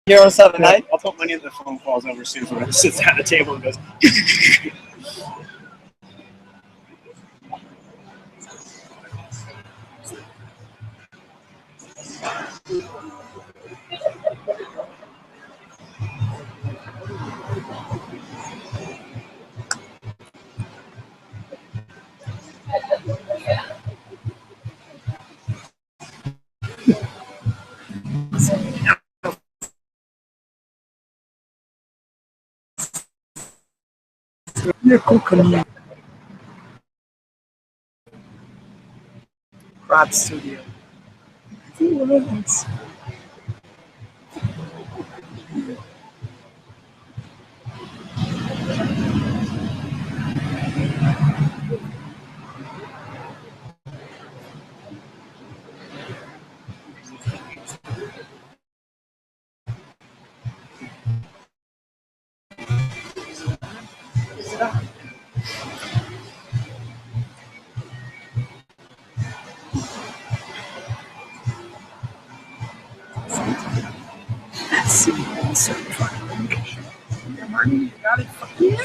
Here on Saturday night. I'll put money in the phone calls over soon when it sits at the table and goes. Crab Studio. Let's see. Money, got it. Yeah.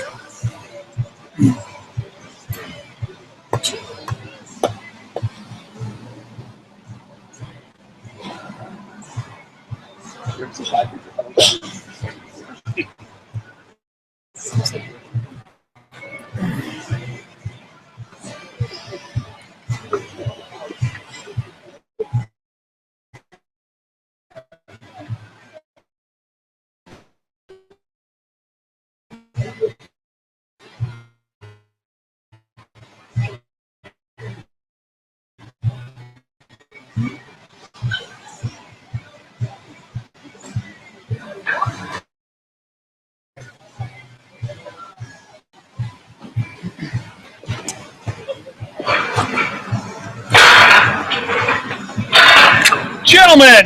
Gentlemen,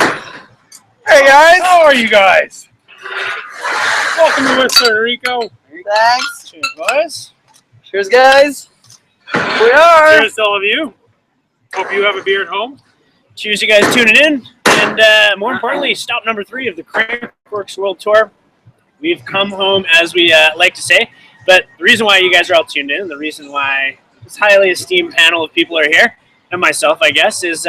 Hey guys. how are you guys? Welcome to Puerto Rico. Thanks. Cheers, boys. Cheers, guys. We are. Cheers to all of you. Hope you have a beer at home. Cheers, you guys tuning in. And more importantly, stop number 3 of the Crankworks World Tour. We've come home, as we like to say. But the reason why you guys are all tuned in, the reason why this highly esteemed panel of people are here, and myself, I guess, is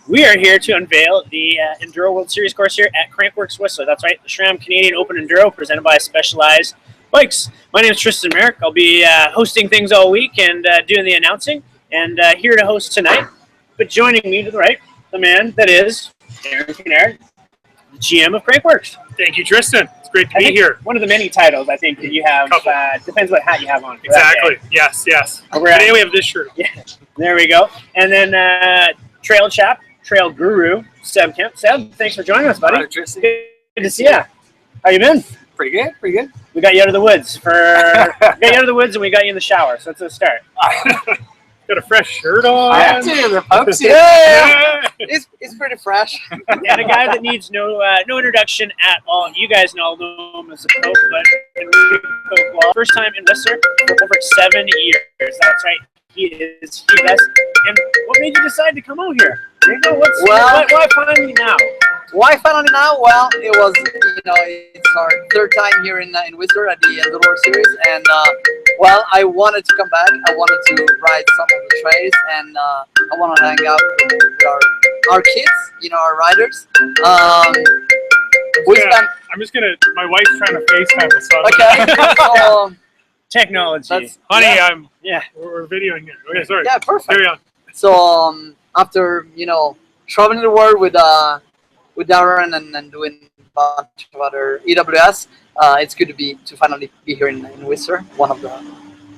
we are here to unveil the Enduro World Series course here at Crankworks Whistler. That's right, the SRAM Canadian Open Enduro presented by Specialized Bikes. My name is Tristan Merrick. I'll be hosting things all week and doing the announcing, and here to host tonight. But joining me to the right, the man that is Aaron Kinnaird, the GM of Crankworks. Thank you, Tristan. It's great to be here. One of the many titles I think that you have. Depends what hat you have on. Exactly. Yes, yes. Today we have this shirt. Yeah, there we go. And then Trail Chap, Trail Guru, Seb Kemp. Seb, thanks for joining us, buddy. Hi, Tristan. Good to see you. How you been? Pretty good, pretty good. We got you out of the woods and we got you in the shower. So that's a start. Got a fresh shirt on. I have to, the folks. Yeah. It's pretty fresh. And a guy that needs no introduction at all. You guys know him as the Pope, but first time in Whistler for over 7 years. That's right. He is the best. And what made you decide to come out here? Why finally now? Why finally now? Well, it was, it's our 3rd time here in Whistler at the Enduro Series, and well, I wanted to come back. I wanted to ride some of the trails, and I want to hang out with our kids, our riders. I'm just gonna. My wife's trying to FaceTime us. So Okay. So, technology. Honey, yeah. We're videoing it. Okay, sorry. Yeah, perfect. Carry on. So after traveling the world with Darren and doing a bunch of other EWS, it's good to finally be here in Whistler, one of the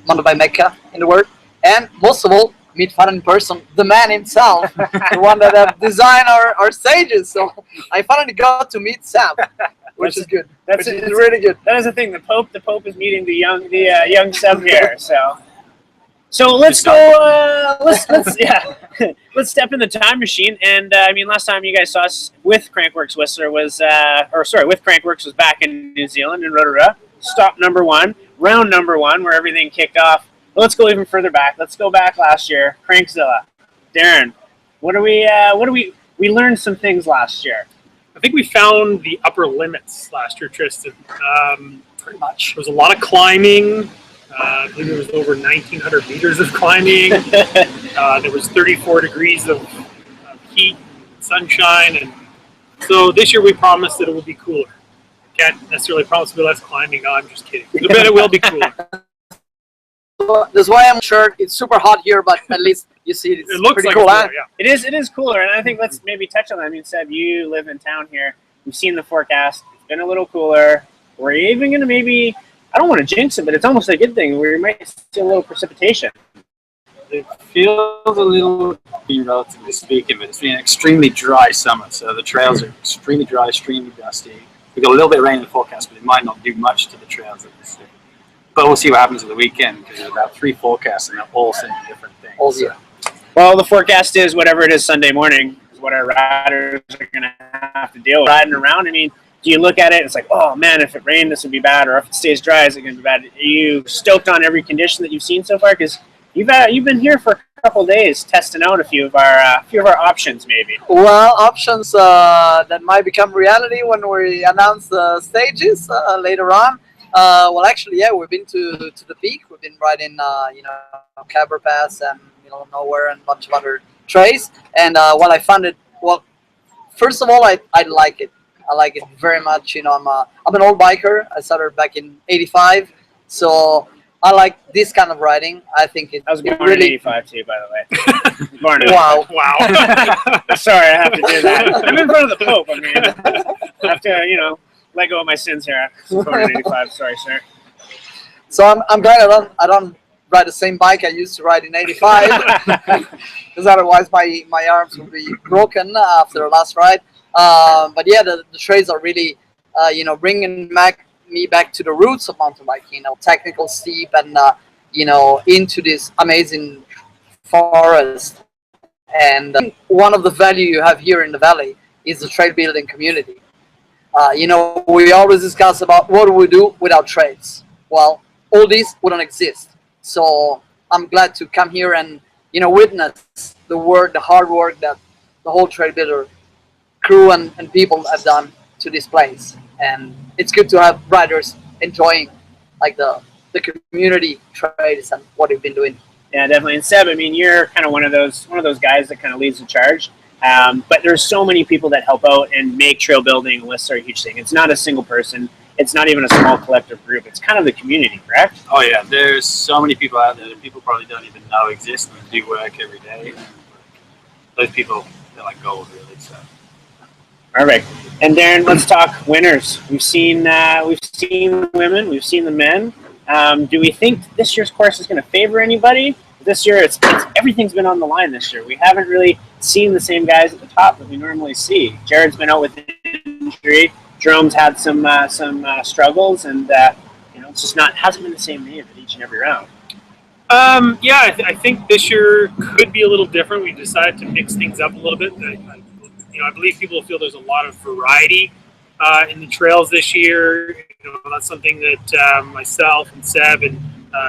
mountain bike mecca in the world, and most of all meet Farhan in person, the man himself, the one that designed our stages. So I finally got to meet Sam, which is good. It's really good. That is the thing. The Pope is meeting the young Seb here. So let's go. Let's step in the time machine. And last time you guys saw us with Crankworks Whistler with Crankworks was back in New Zealand in Rotorua. Stop number 1, round number 1, where everything kicked off. Let's go even further back. Let's go back last year. Crankzilla. Darren, we learned some things last year. I think we found the upper limits last year, Tristan. Pretty much. There was a lot of climbing. I believe there was over 1,900 meters of climbing. There was 34 degrees of heat, sunshine, and so this year we promised that it would be cooler. Can't necessarily promise to be less climbing. No, I'm just kidding. I bet it will be cooler. That's why I'm sure it's super hot here, but at least you see it's It looks pretty like cool, it's huh? cooler, yeah. It is cooler, and I think let's maybe touch on that. I mean, Seb, you live in town here. We've seen the forecast. It's been a little cooler. We're even going to maybe, I don't want to jinx it, but it's almost a good thing. We might see a little precipitation. It feels a little, relatively speaking, but it's been an extremely dry summer. So the trails are extremely dry, extremely dusty. We've got a little bit of rain in the forecast, but it might not do much to the trails at this stage. But we'll see what happens at the weekend, because there's about 3 forecasts and they're all saying different things. Oh, yeah. Well, the forecast is whatever it is Sunday morning is what our riders are going to have to deal with. Riding around, I mean, do you look at it and it's like, oh man, if it rained, this would be bad, or if it stays dry, is it going to be bad? Are you stoked on every condition that you've seen so far? Because you've been here for a couple of days testing out a few of our options, maybe. Well, options that might become reality when we announce the stages later on. Well, actually, yeah, we've been to the peak. We've been riding, Cabra Pass and Nowhere and a bunch of other trails. And well, I found it. Well, first of all, I like it. I like it very much. I'm an old biker. I started back in '85, so I like this kind of riding. I think I was born really in '85 too, by the way. Born in wow. Wow. Sorry, I have to do that. I'm in front of the Pope. I mean, I have to, let go of my sins here. I was born in '85. Sorry, sir. So I'm glad I don't ride the same bike I used to ride in '85, because otherwise my arms would be broken after the last ride. But yeah, the trails are really bringing me back to the roots of mountain biking. Technical, steep, and into this amazing forest. And one of the value you have here in the valley is the trail building community. We always discuss about what do we do without trails. Well, all this wouldn't exist. So I'm glad to come here and witness the hard work that the whole trail builder crew and people have done to this place. And it's good to have riders enjoying like the community trails and what they've been doing. Yeah, definitely. And Seb, I mean, you're kind of one of those guys that kind of leads the charge. But there's so many people that help out and make trail building lists are a huge thing. It's not a single person. It's not even a small collective group. It's kind of the community, correct? Oh yeah, there's so many people out there that people probably don't even know exist and do work every day. Those people, they're like gold, really. So. Perfect. And Darren, let's talk winners. We've seen the women, we've seen the men. Do we think this year's course is going to favor anybody? This year, it's everything's been on the line this year. We haven't really seen the same guys at the top that we normally see. Jared's been out with injury. Jerome's had some struggles, and it's just hasn't been the same name at each and every round. Yeah, I think this year could be a little different. We decided to mix things up a little bit. I believe people feel there's a lot of variety in the trails this year. That's something that myself and Seb and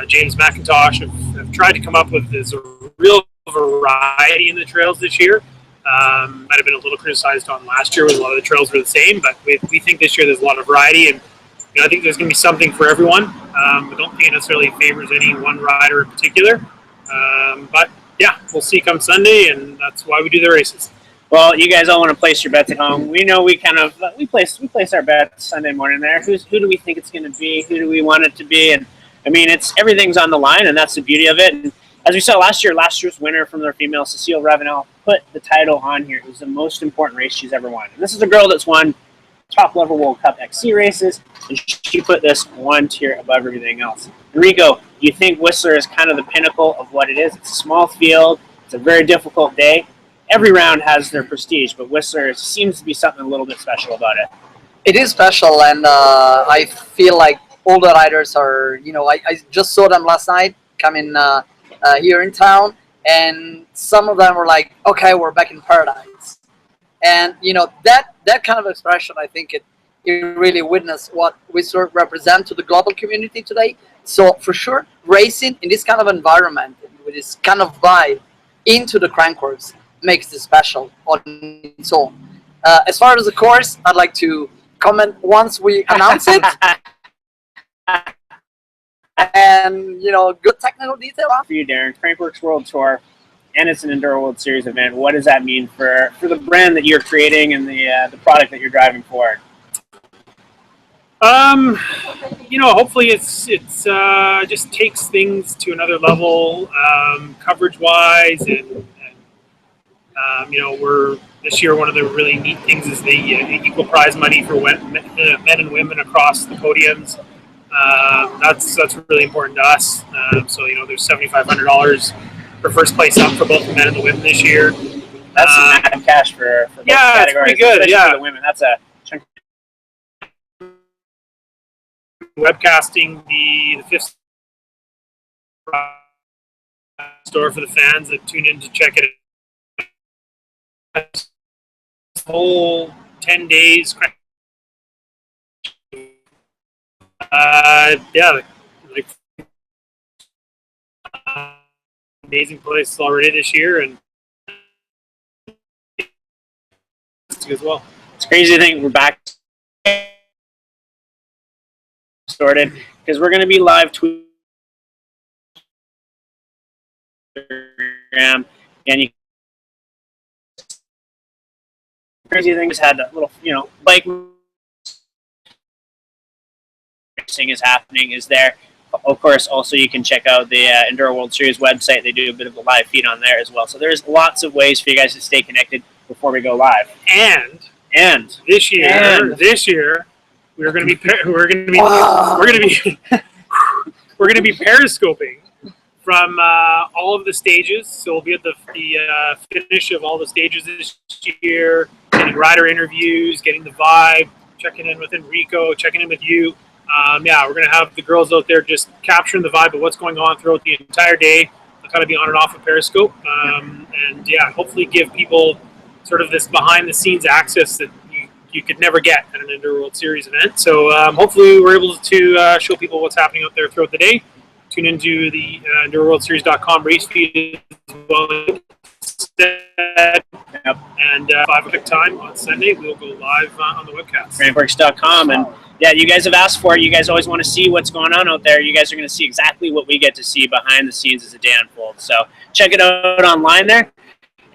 James McIntosh have tried to come up with. Is a real variety in the trails this year. Might have been a little criticized on last year when a lot of the trails were the same, but we think this year there's a lot of variety, and I think there's going to be something for everyone. I don't think it necessarily favors any one rider in particular, but yeah, we'll see come Sunday, and that's why we do the races. Well, you guys all want to place your bets at home. We know we place our bets Sunday morning there. Who do we think it's going to be? Who do we want it to be? And I mean, everything's on the line, and that's the beauty of it. And as we saw last year's winner from their female, Cecile Ravenel, put the title on here. It was the most important race she's ever won. And this is a girl that's won top-level World Cup XC races, and she put this one tier above everything else. Enrico, do you think Whistler is kind of the pinnacle of what it is? It's a small field. It's a very difficult day. Every round has their prestige, but Whistler seems to be something a little bit special about it. It is special, and I feel like all the riders are, I just saw them last night coming here in town, and some of them were like, okay, we're back in paradise. And, that kind of expression, I think it really witnessed what Whistler represents to the global community today. So for sure, racing in this kind of environment, with this kind of vibe into the crankworks, makes it special on its own. As far as the course, I'd like to comment once we announce it, and good technical detail. For you, Darren, Crankworks World Tour, and it's an Enduro World Series event. What does that mean for the brand that you're creating and the product that you're driving forward? Hopefully it's just takes things to another level, coverage wise, and we're this year, one of the really neat things is the equal prize money for men and women across the podiums. That's really important to us. So there's $7,500 for first place up for both the men and the women this year. That's some mad cash for both Yeah, it's categories, pretty good. especially Yeah, for the women. That's a chunk. webcasting the fifth store for the fans that tune in to check it out. Whole 10 days. Like amazing place already this year, and as well. It's crazy to think we're back sorted because we're going to be live tweeting and you crazy thing has had a little bike racing is happening is there. Of course, also you can check out the Enduro World Series website. They do a bit of a live feed on there as well. So there's lots of ways for you guys to stay connected before we go live. And this year we're going to be periscoping from all of the stages. So we'll be at the finish of all the stages this year, getting rider interviews, getting the vibe, checking in with Enrico, checking in with you. We're going to have the girls out there just capturing the vibe of what's going on throughout the entire day. They'll kind of be on and off of Periscope. Hopefully give people sort of this behind-the-scenes access that you could never get at an Enduro World Series event. So hopefully we're able to show people what's happening out there throughout the day. Tune into the EnduroWorldSeries.com race feed as well. And 5 o'clock time on Sunday, we'll go live on the webcast. Crankworks.com. And yeah, you guys have asked for it. You guys always want to see what's going on out there. You guys are going to see exactly what we get to see behind the scenes as the day unfolds. So check it out online there.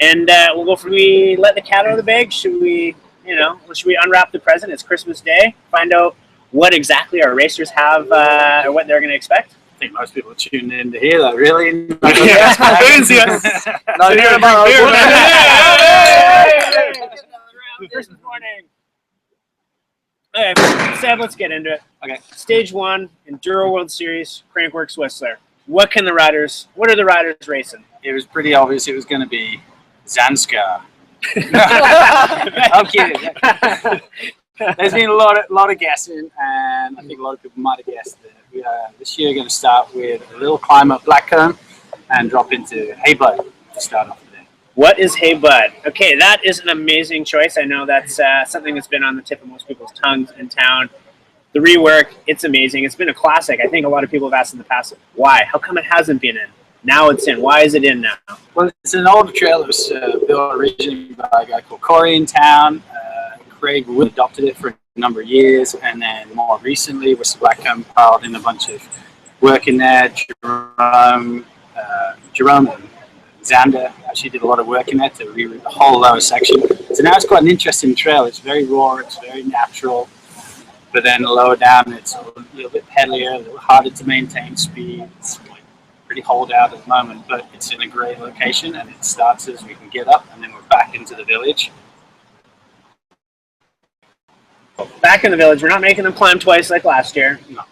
And we'll go from we let the cat out of the bag. Should we unwrap the present? It's Christmas Day. Find out what exactly our racers have or what they're going to expect. I think most people are tuned in to hear that, really. Not hearing about Christmas morning. Okay, Seb, let's get into it. Okay. Stage 1, Enduro World Series, Crankworks Whistler. What are the riders racing? It was pretty obvious it was going to be Zanskar. I'm kidding. There's been a lot of guessing, and I think a lot of people might have guessed that we are this year going to start with a little climb up Blackcomb and drop into Hey Bud to start off the day. What is Hey Bud? Okay, that is an amazing choice. I know that's something that's been on the tip of most people's tongues in town. The rework, it's amazing. It's been a classic. I think a lot of people have asked in the past, why? How come it hasn't been in? Now it's in. Why is it in now? Well, it's an older trail that was built originally by a guy called Corey in town. Craig Wood adopted it for a number of years, and then more recently, Whistler Blackcomb piled in a bunch of work in there. Jerome and Xander actually did a lot of work in there to reroute the whole lower section. So now it's quite an interesting trail. It's very raw, it's very natural, but then lower down, it's a little bit pedalier, a little harder to maintain speed. It's pretty holed out at the moment, but it's in a great location, and it starts as we can get up, and then we're back into the village. Back in the village, we're not making them climb twice like last year. No.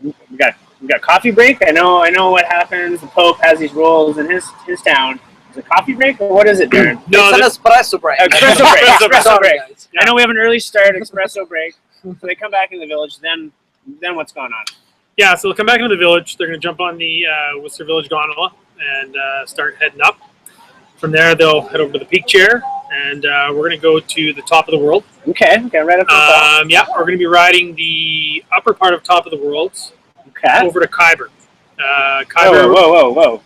We got coffee break. I know what happens. The Pope has these rules in his town. Is it coffee break or what is it, Darren? No, it's an espresso break. Espresso break. Yeah. I know we have an early start espresso break. So they come back in the village. Then what's going on? Yeah, so they'll come back into the village. They're going to jump on the Whistler Village gondola and start heading up. From there, they'll head over to the peak chair, and we're going to go to the top of the world. Okay, right up to the top. Yeah, we're going to be riding the upper part of top of the world Okay. over to Khyber. Khyber. Whoa.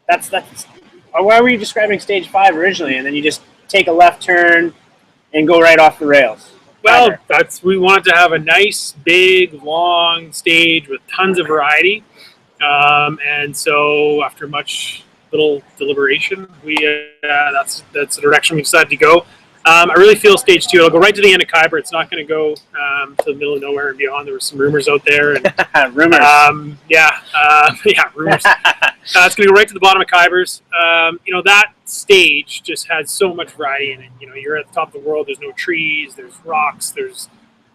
That's why were you describing stage 5 originally, and then you just take a left turn and go right off the rails? Well, we wanted to have a nice, big, long stage with tons of variety, and so after much little deliberation, that's the direction we decided to go. I really feel stage 2. It'll go right to the end of Khyber. It's not going to go to the middle of nowhere and beyond. There were some rumors out there, and Rumors. yeah, rumors. It's going to go right to the bottom of Khyber's. That stage just has so much variety in it. You're at the top of the world. There's no trees. There's rocks. There's,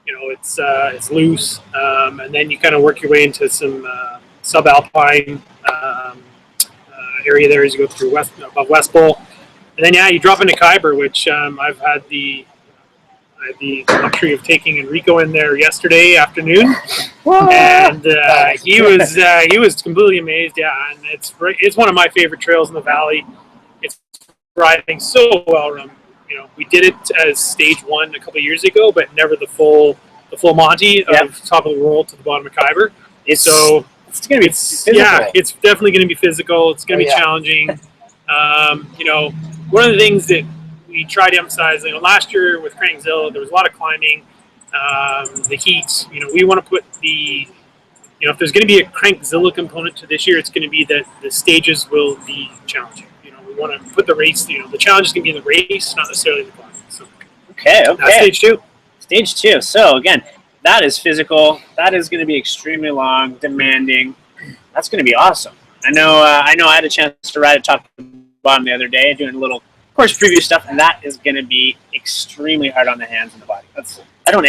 it's loose, and then you kind of work your way into some subalpine area there as you go through above West Pole. And then, you drop into Khyber, which I've had the luxury of taking Enrico in there yesterday afternoon, and he was completely amazed. Yeah, and it's one of my favorite trails in the valley. It's riding so well run. We did it as stage 1 a couple of years ago, but never the full Monty of top of the world to the bottom of Khyber. It's going to be physical. Yeah, it's definitely going to be physical. It's going to be challenging. One of the things that we try to emphasize, last year with Crankzilla, there was a lot of climbing, the heat. We want to put if there's going to be a Crankzilla component to this year, it's going to be that the stages will be challenging. We want to put the race, the challenge is going to be in the race, not necessarily the climbing. So, okay. That's stage 2. Stage 2. So again, that is physical. That is going to be extremely long, demanding. That's going to be awesome. I know I had a chance to ride at top to bottom the other day, doing a little course preview stuff, and that is going to be extremely hard on the hands and the body. I don't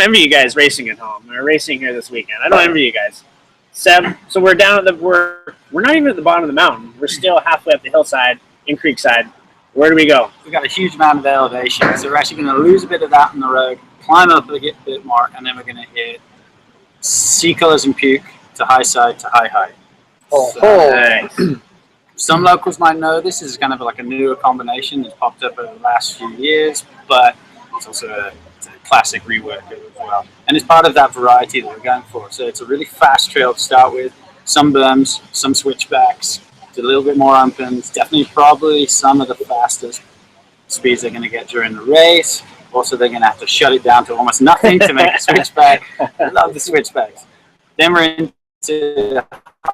envy you guys racing at home or racing here this weekend. I don't envy you guys. Seb, so we're down at we're not even at the bottom of the mountain. We're still halfway up the hillside in Creekside. Where do we go? We've got a huge amount of elevation, so we're actually going to lose a bit of that on the road, climb up a bit more, and then we're going to hit sea colors and puke to high side to high height. Nice. Some locals might know this is kind of like a newer combination that's popped up over the last few years, but it's also a classic rework as well. And it's part of that variety that we're going for. So it's a really fast trail to start with. Some berms, some switchbacks, a little bit more opens. Definitely probably some of the fastest speeds they're going to get during the race. Also, they're going to have to shut it down to almost nothing to make a switchback. I love the switchbacks. Then we're into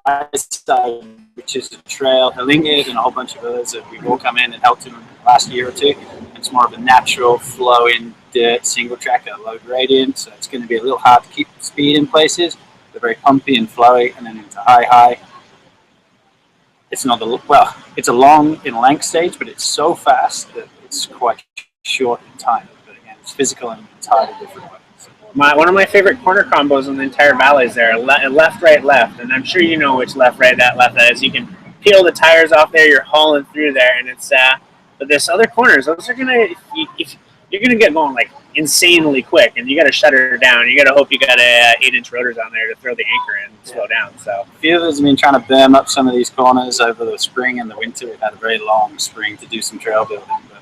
high side, which is a trail, Helingid and a whole bunch of others that we've all come in and helped him the last year or two. It's more of a natural flowing dirt single track at a low gradient, so it's going to be a little hard to keep speed in places. They're very pumpy and flowy, and then into high. It's not it's a long in length stage, but it's so fast that it's quite short in time. But again, it's physical in an entirely different way. One of my favorite corner combos in the entire valley is there, left, right, left, and I'm sure you know which left, right, left that is. You can peel the tires off there, you're hauling through there, and it's but this other corners, those are gonna if you're gonna get going like insanely quick, and you got to shutter down. You got to hope you got a 8-inch rotors on there to throw the anchor in and slow down. So a few of us have been trying to berm up some of these corners over the spring and the winter. We've had a very long spring to do some trail building, but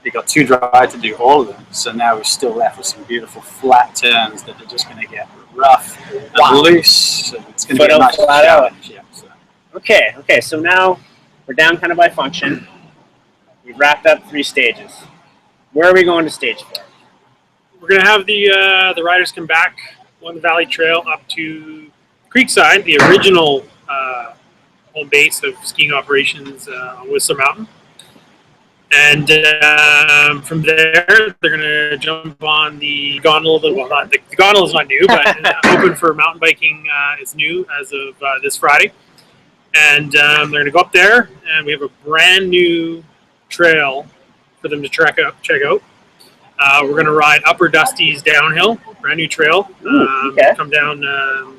it got too dry to do all of them. So now we're still left with some beautiful flat turns that are just going to get rough and loose. So it's going to be a nice challenge. Yeah, so. Okay. So now we're down kind of by function. We've wrapped up 3 stages. Where are we going to stage 4? We're going to have the riders come back on the Valley Trail up to Creekside, the original home base of skiing operations on Whistler Mountain. And from there, they're going to jump on the gondola. Well, the gondola is not new, but open for mountain biking is new as of this Friday. And they're going to go up there, and we have a brand new trail for them to check out. We're going to ride Upper Dusty's downhill, brand new trail. Come down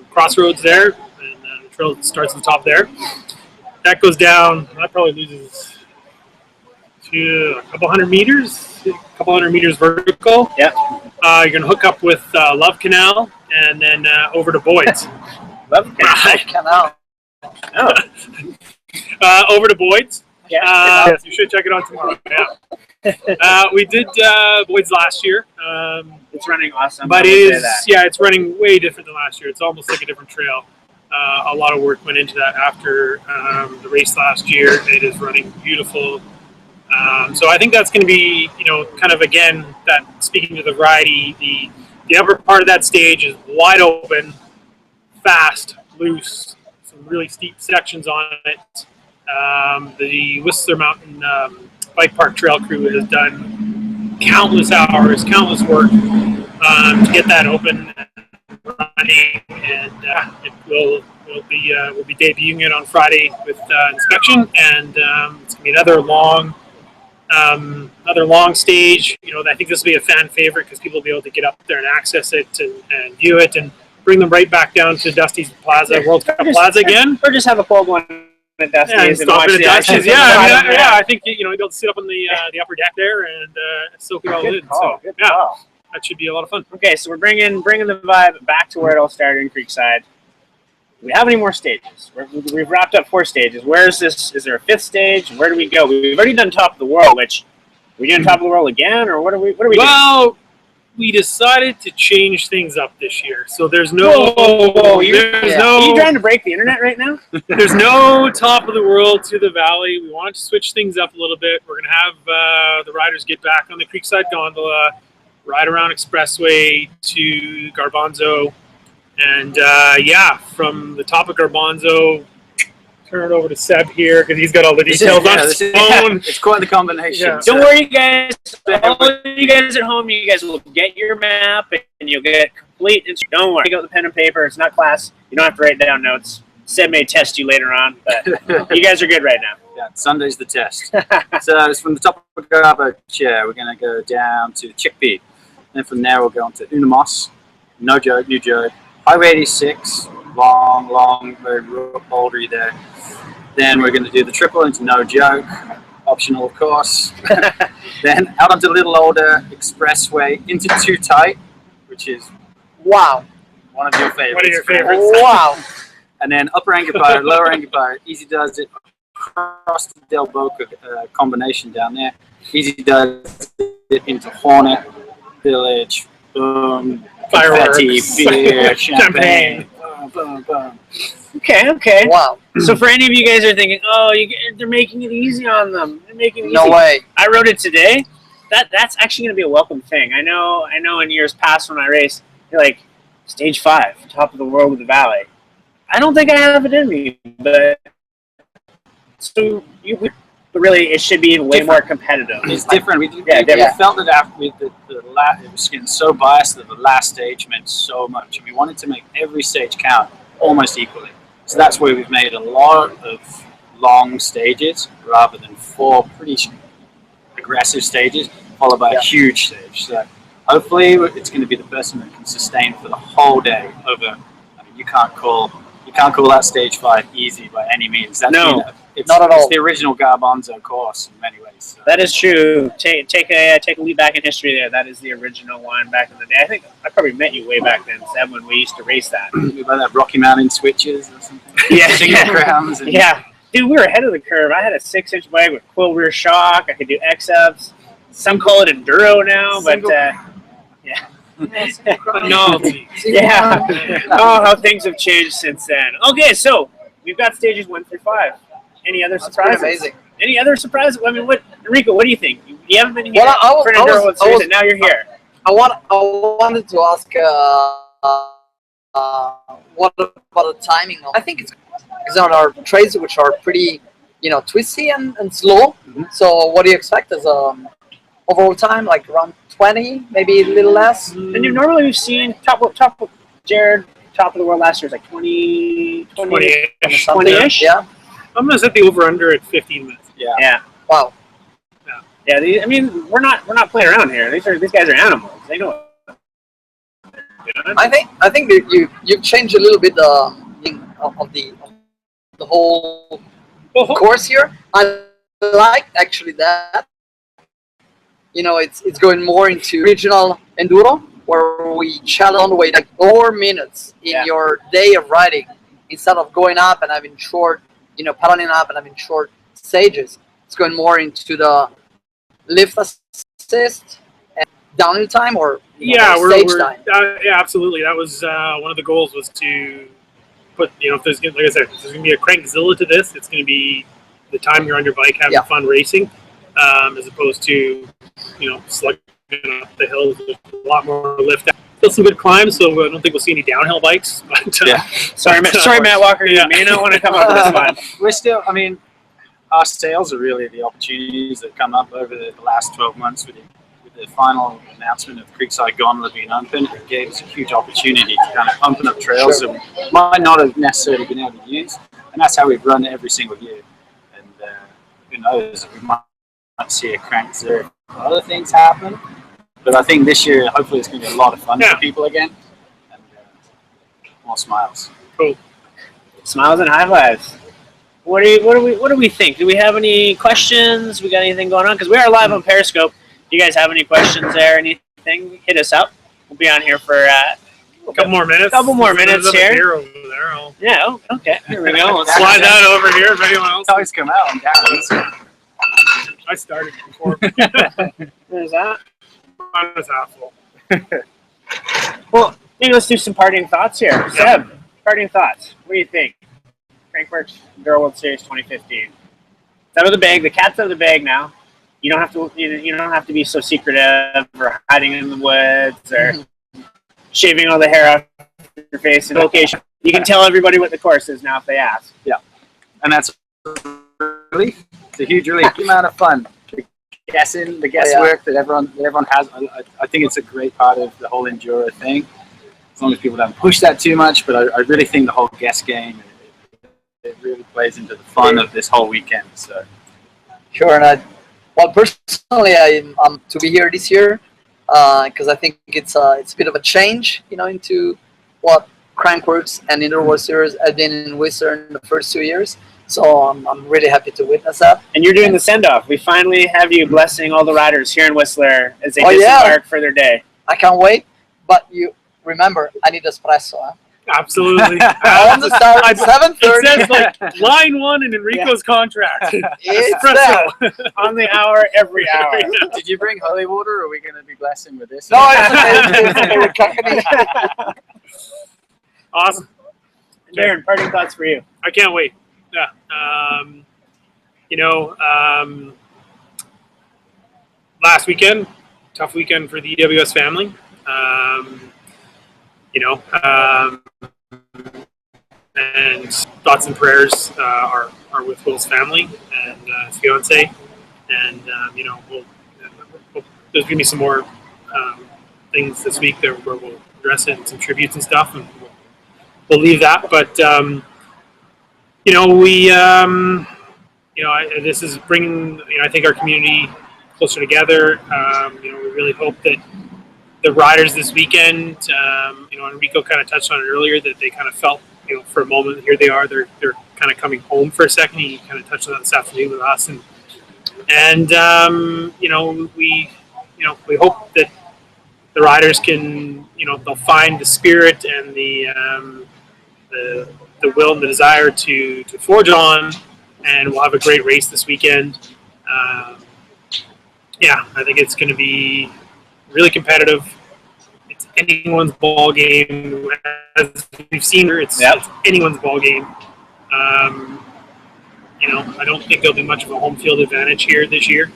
crossroads there, and the trail starts at the top there. That goes down, that probably loses to a couple hundred meters vertical. Yeah. You're going to hook up with Love Canal and then over to Boyd's. Love Canal. Over to Boyd's. Yeah. You should check it out tomorrow. Yeah. We did Boyd's last year. It's running awesome. But it's running way different than last year. It's almost like a different trail. A lot of work went into that after the race last year. It is running beautiful. So I think that's going to be, kind of again, that speaking to the variety, the upper part of that stage is wide open, fast, loose, some really steep sections on it. The Whistler Mountain Bike Park Trail crew has done countless hours, countless work to get that open and running, and we'll be debuting it on Friday with inspection, and it's gonna be another long stage. I think this will be a fan favorite because people will be able to get up there and access it and view it, and bring them right back down to Dusty's Plaza, World Cup Plaza again. Or just have a cold one at Dusty's and watch the Dusty's. action. I think you'll be able to sit up on the upper deck there and soak it all in. Call, So good call. that should be a lot of fun. Okay, so we're bringing the vibe back to where it all started in Creekside. Do we have any more stages? We've wrapped up 4 stages. Where is this? Is there a 5th stage? Where do we go? We've already done Top of the World, which we doing Top of the World again, or what are we doing? Well, we decided to change things up this year, so there's no. Whoa, Are are you trying to break the internet right now? There's no Top of the World to the Valley. We wanted to switch things up a little bit. We're gonna have the riders get back on the Creekside Gondola, ride around Expressway to Garbanzo, and from the top of Garbanzo, turn it over to Seb here because he's got all the details on his phone. It's quite the combination. Yeah. Don't worry, guys. All you guys at home, you guys will get your map and you'll get complete. Don't worry. Take out the pen and paper. It's not class. You don't have to write down notes. Seb may test you later on, but you guys are good right now. Yeah, Sunday's the test. So it's from the top of Garbo Chair, we're going to go down to Chickpea. Then from there, we'll go on to Unamos, No Joke, New Joke, Highway 86, long, very bouldery there. Then we're going to do the triple into No Joke, optional of course. Then out onto Little Older Expressway into Too Tight, which is Wow. one of your favorites. One of your favorites. Wow. And then Upper Angapire, Lower Angapire, Easy does it across the Del Boca combination down there. Easy does it into Hornet, Village, boom, Fireworks. confetti, beer, champagne. Boom, boom, boom. Okay. Wow. So for any of you guys are thinking, they're making it easy on them. They're making it easy. No way. I wrote it today. That's actually going to be a welcome thing. I know in years past when I race, you're like, stage 5, Top of the World with the Valley. I don't think I have it in me, but really it should be way more competitive. It's different. We different. felt that after it was getting so biased that the last stage meant so much, and we wanted to make every stage count almost equally. So that's where we've made a lot of long stages rather than 4 pretty aggressive stages, followed by a huge stage. So hopefully it's going to be the person that can sustain for the whole day over. I mean, you can't call that stage 5 easy by any means. That's it's not at all. It's the original Garbanzo course in many ways. So. That is true. Take a lead back in history there. That is the original one back in the day. I think I probably met you way back then, Seb, when we used to race that. About that Rocky Mountain switches or something. Yeah. Crowns and Yeah. Dude, we were ahead of the curve. I had a 6-inch bike with quill rear shock. I could do X-ups. Some call it Enduro now, but yeah. Novelty. Yeah. Oh, how things have changed since then. Okay, so we've got stages 1 through 5. Any other surprises? Amazing. Any other surprises? I mean, Enrico, what do you think? You haven't been here Well, for an Enduro series, and now you're here. I wanted to ask what about the timing? I think it's because our trails which are pretty, twisty and slow. Mm-hmm. So what do you expect as overall time? Like around 20, maybe a little less. And we've seen Jared, Top of the World last year was like 20-ish. Yeah. I'm going to set the over-under at 15 minutes. Yeah. Wow. Yeah. We're not playing around here. These guys are animals. They know. I think that you've changed a little bit of the whole course here. I like actually that. It's going more into regional enduro, where we challenge on the way like 4 minutes in your day of riding, instead of going up and having short, pedaling up and having short stages. It's going more into the lift assist and downhill time, or stage time. Yeah, absolutely. That was one of the goals, was to But if there's, like I said, if there's gonna be a crankzilla to this, it's gonna be the time you're on your bike having fun racing, as opposed to slugging up the hills with a lot more lift. Still some good climbs, so I don't think we'll see any downhill bikes. But, sorry, Matt Walker, you may not want to come up with this one. We're still, I mean, our sales are really the opportunities that come up over the last 12 months with the final announcement of Creekside Gondola being open. It gave us a huge opportunity to kind of open up trails that we might not have necessarily been able to use, and that's how we've run it every single year. And who knows, we might see a crank zero, other things happen. But I think this year, hopefully, it's going to be a lot of fun for people again, and more smiles. Cool. Smiles and high fives. What do we think? Do we have any questions? We got anything going on? Because we are live on Periscope. Do you guys have any questions there? Anything? Hit us up. We'll be on here for a couple more minutes. Here. Beer over there. Okay. Here we go. Let's slide that over here. If anyone else always come out and down. I started before. There's that. I was half full. Well, maybe let's do some parting thoughts here. Seb, parting thoughts. What do you think? Crankworks Enduro World Series 2015. It's out of the bag. The cat's out of the bag now. You don't have to. You don't have to be so secretive or hiding in the woods or shaving all the hair off your face and location. You can tell everybody what the course is now if they ask. Yeah, and that's a relief. It's a huge relief. The amount of fun. The guesswork that everyone has. I think it's a great part of the whole Enduro thing. As long as people don't push that too much, but I really think the whole guess game, it really plays into the fun of this whole weekend. So sure, and personally, I'm to be here this year because I think it's a bit of a change, into what Crankworks and Enduro World Series have been in Whistler in the first 2 years. So I'm really happy to witness that. And you're doing the send-off. We finally have you blessing all the riders here in Whistler as they disembark for their day. I can't wait. But you remember, I need espresso. Huh? Absolutely. I want to start at 7:30. It says like line 1 in Enrico's contract. It's espresso on the hour, every hour. Did you bring holy water, or are we going to be blessing with this? No, it's okay. Awesome. Darren, parting thoughts for you. I can't wait. Yeah. Last weekend, tough weekend for the EWS family. And thoughts and prayers are with Will's family and his fiance. And, there's going to be some more things this week where we'll address it and some tributes and stuff. And we'll leave that. But, this is bringing, I think, our community closer together. We really hope that the riders this weekend, Enrico kind of touched on it earlier, that they kind of felt, for a moment, here they are, they're kind of coming home for a second. He kind of touched on that this afternoon with us. And we hope that the riders can, they'll find the spirit and the will and the desire to forge on, and we'll have a great race this weekend. I think it's going to be really competitive. It's anyone's ball game. As we've seen here, it's anyone's ball game. I don't think there'll be much of a home field advantage here this year.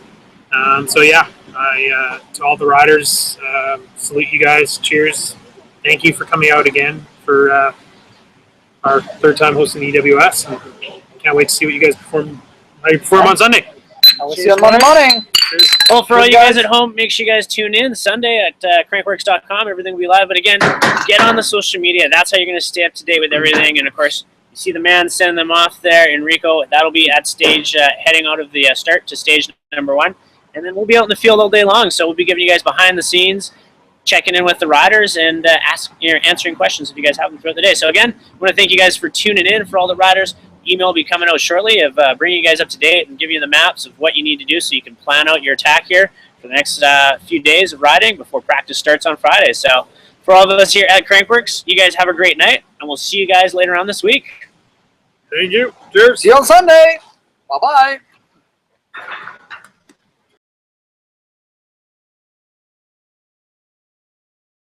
To all the riders, salute you guys. Cheers. Thank you for coming out again for our third time hosting EWS. And can't wait to see what you guys perform on Sunday. I will see you on Monday morning. Well, for all you guys at home, make sure you guys tune in Sunday at crankworks.com. Everything will be live. But again, get on the social media. That's how you're going to stay up to date with everything. And, of course, you see the man sending them off there, Enrico. That'll be at stage, heading out of the start to stage number 1. And then we'll be out in the field all day long. So we'll be giving you guys behind the scenes, checking in with the riders, and answering questions if you guys have them throughout the day. So, again, I want to thank you guys for tuning in. For all the riders, email will be coming out shortly of bringing you guys up to date and giving you the maps of what you need to do so you can plan out your attack here for the next few days of riding before practice starts on Friday. So for all of us here at Crankworks, you guys have a great night, and we'll see you guys later on this week. Thank you. Cheers. See you on Sunday. Bye-bye.